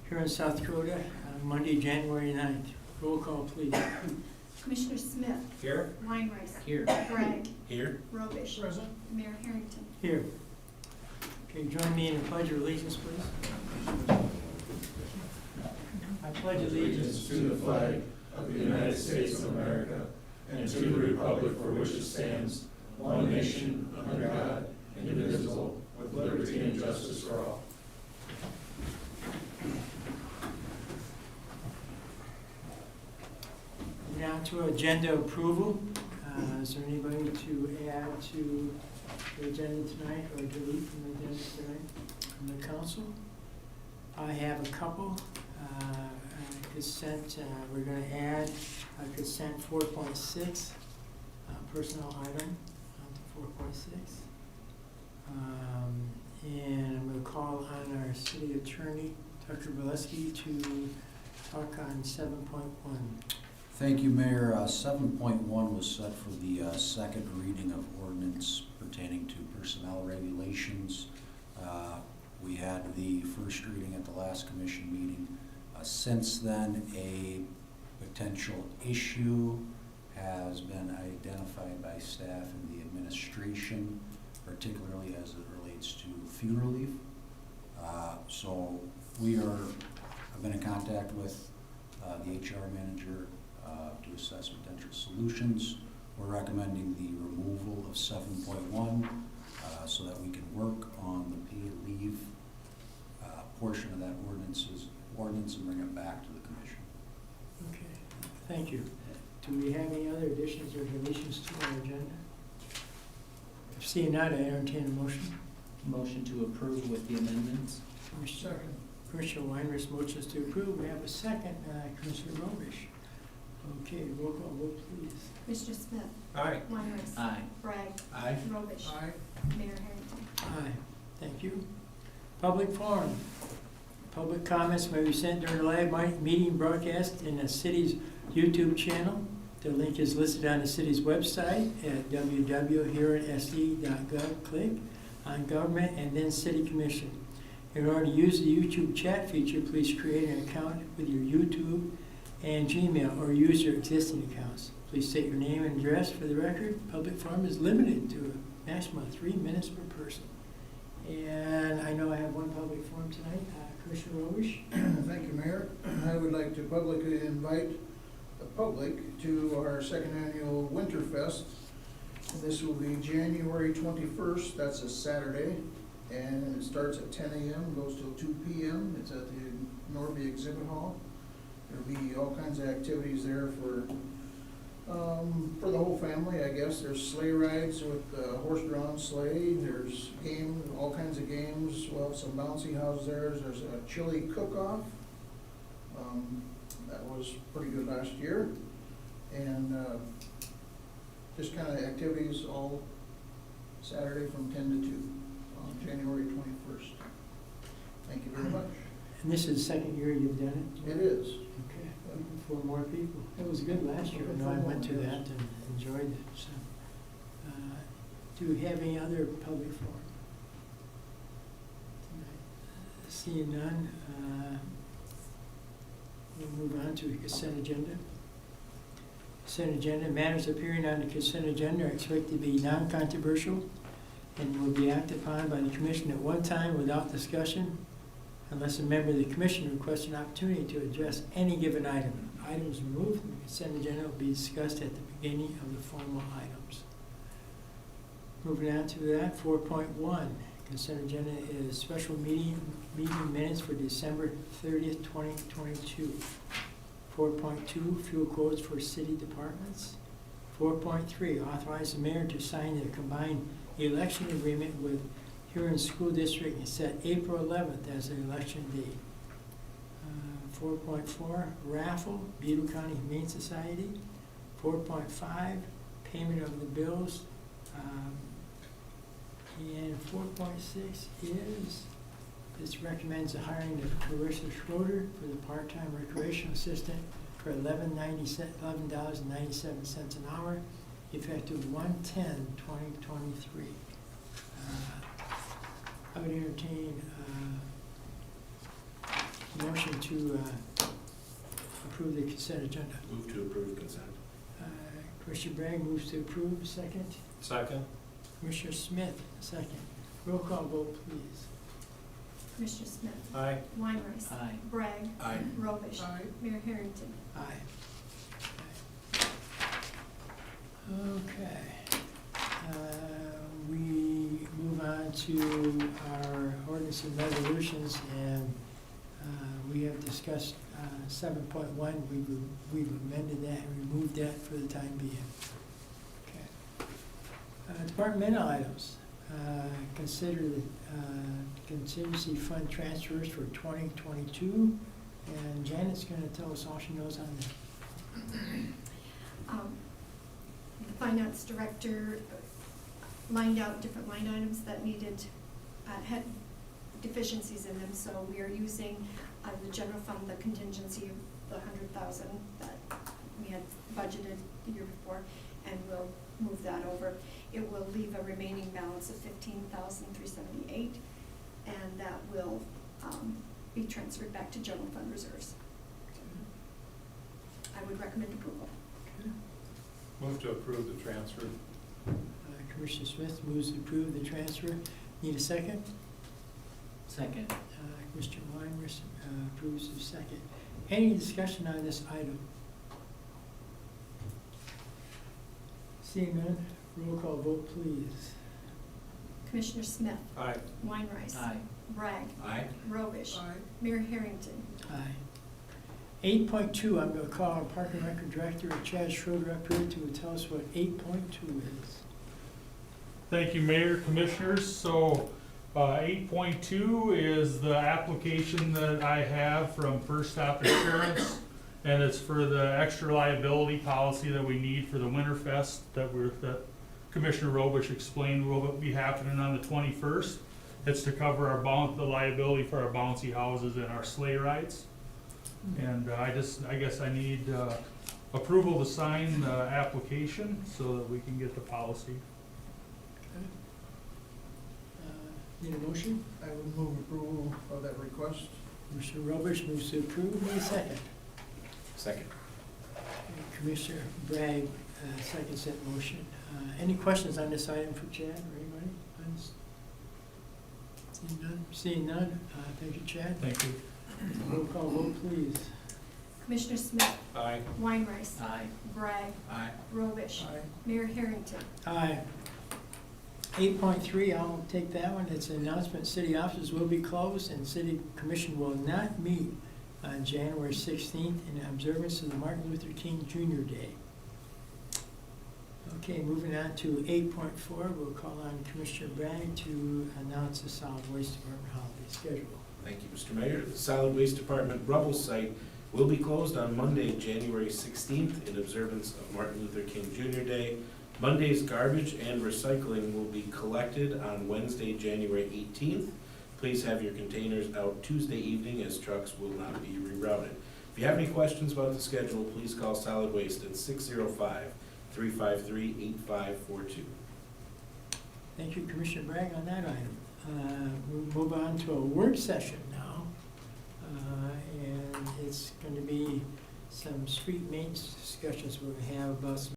Huron, South Dakota, Monday, January 9th. Roll call, please. Commissioner Smith. Here. Weinrice. Here. Bragg. Here. Robish. Present. Mayor Harrington. Here. Okay, join me in the Pledge of Allegiance, please. I pledge allegiance To the flag of the United States of America and to the republic for which it stands, one nation, under God, indivisible, with liberty and justice for all. Now to agenda approval. Is there anybody to add to the agenda tonight or delete from the agenda tonight from the council? I have a couple. Consent, we're going to add consent 4.6, personnel item to 4.6. And I'm going to call on our city attorney, Tucker Bileski, to talk on 7.1. Thank you, Mayor. 7.1 was set for the second reading of ordinance pertaining to personnel regulations. We had the first reading at the last commission meeting. Since then, a potential issue has been identified by staff and the administration, particularly as it relates to funeral leave. So I've been in contact with the HR manager to assess potential solutions. We're recommending the removal of 7.1 so that we can work on the paid leave portion of that ordinance and bring it back to the commission. Okay, thank you. Do we have any other additions or deletions to our agenda? If seeing none, I entertain a motion. Motion to approve with the amendments. Commissioner Weinrich's motions to approve. We have a second, Commissioner Robish. Okay, roll call vote, please. Commissioner Smith. Aye. Weinrice. Aye. Bragg. Aye. Robish. Aye. Mayor Harrington. Aye. Thank you. Public forum. Public comments may be sent during the live meeting broadcast in the city's YouTube channel. The link is listed on the city's website at www.huronse.gov. Click on Government and then City Commission. In order to use the YouTube chat feature, please create an account with your YouTube and Gmail or use your existing accounts. Please state your name and address for the record. Public forum is limited to a maximum of 3 minutes per person. And I know I have one public forum tonight. Commissioner Robish. Thank you, Mayor. I would like to publicly invite the public to our second annual Winterfest. This will be January 21st, that's a Saturday, and it starts at 10 a.m., goes till 2 p.m. It's at the Norby Exhibit Hall. There'll be all kinds of activities there for the whole family, I guess. There's sleigh rides with horse-drawn sleigh. There's all kinds of games. We'll have some bouncy houses there. There's a chili cook-off. That was pretty good last year. And just kind of activities all Saturday from 10 to 2 on January 21st. Thank you very much. And this is the second year you've done it? It is. Okay, looking for more people. It was good last year. I know I went to that and enjoyed it. So, do we have any other public forum? Seeing none, we'll move on to the consent agenda. Consent agenda. Matters appearing on the consent agenda are expected to be non-controversial and will be acted upon by the commission at one time without discussion, unless a member of the commission requests an opportunity to address any given item. Items removed from the consent agenda will be discussed at the beginning of the formal items. Moving on to that, 4.1. Consent agenda is special meeting minutes for December 30th, 2022. 4.2, fuel quotes for city departments. 4.3, authorize the mayor to sign the combined election agreement with Huron School District and set April 11th as the election date. 4.4, raffle, Beetle County Humane Society. 4.5, payment of the bills. And 4.6 is, this recommends the hiring of Clarissa Schroeder for the part-time recreational assistant for $11.97 an hour, effective 1/10/2023. I would entertain motion to approve the consent agenda. Move to approve consent. Commissioner Bragg moves to approve, second. Second. Commissioner Smith, second. Roll call vote, please. Commissioner Smith? Aye. Weinrice? Aye. Bragg? Aye. Robish? Aye. Mayor Harrington? Aye. Okay. We move on to our ordinance and resolutions, and we have discussed 7.1. We've amended that and removed that for the time being. Okay. Departmental items. Consider the contingency fund transfers for 2022, and Janet's gonna tell us all she knows on that. The finance director lined out different line items that needed, had deficiencies in them, so we are using the general fund, the contingency of the 100,000 that we had budgeted the year before, and we'll move that over. It will leave a remaining balance of 15,378, and that will be transferred back to general fund reserves. I would recommend approval. Okay. Move to approve the transfer. Commissioner Smith moves to approve the transfer. Need a second? Second. Mr. Weinrich approves the second. Any discussion on this item? Seeing none, roll call vote, please. Commissioner Smith? Aye. Weinrice? Aye. Bragg? Aye. Robish? Aye. Mayor Harrington? Aye. 8.2, I'm going to call our Park and Rec Director, Chad Schroeder, up here to tell us what 8.2 is. Thank you, Mayor, Commissioners. So 8.2 is the application that I have from First Stop Insurance, and it's for the extra liability policy that we need for the Winterfest that Commissioner Robish explained will be happening on the 21st. It's to cover the liability for our bouncy houses and our sleigh rides. And I guess I need approval to sign the application so that we can get the policy. Need a motion? I would move approval of that request. Commissioner Robish moves to approve. Need a second? Second. Commissioner Bragg seconds that motion. Any questions on this item for Chad or anybody? Seeing none? Seeing none? Thank you, Chad. Thank you. Roll call vote, please. Commissioner Smith? Aye. Weinrice? Aye. Bragg? Aye. Robish? Aye. Mayor Harrington? Aye. 8.3, I'll take that one. It's an announcement, city offices will be closed and city commission will not meet on January 16th in observance of the Martin Luther King Jr. Day. Okay, moving on to 8.4, we'll call on Commissioner Bragg to announce the solid waste department holiday schedule. Thank you, Mr. Mayor. The Solid Waste Department rubble site will be closed on Monday, January 16th in observance of Martin Luther King Jr. Day. Monday's garbage and recycling will be collected on Wednesday, January 18th. Please have your containers out Tuesday evening as trucks will not be rerouted. If you have any questions about the schedule, please call Solid Waste at 605-353-8542. Thank you, Commissioner Bragg, on that item. We'll move on to a work session now. And it's going to be some street maintenance discussions we're going to have about some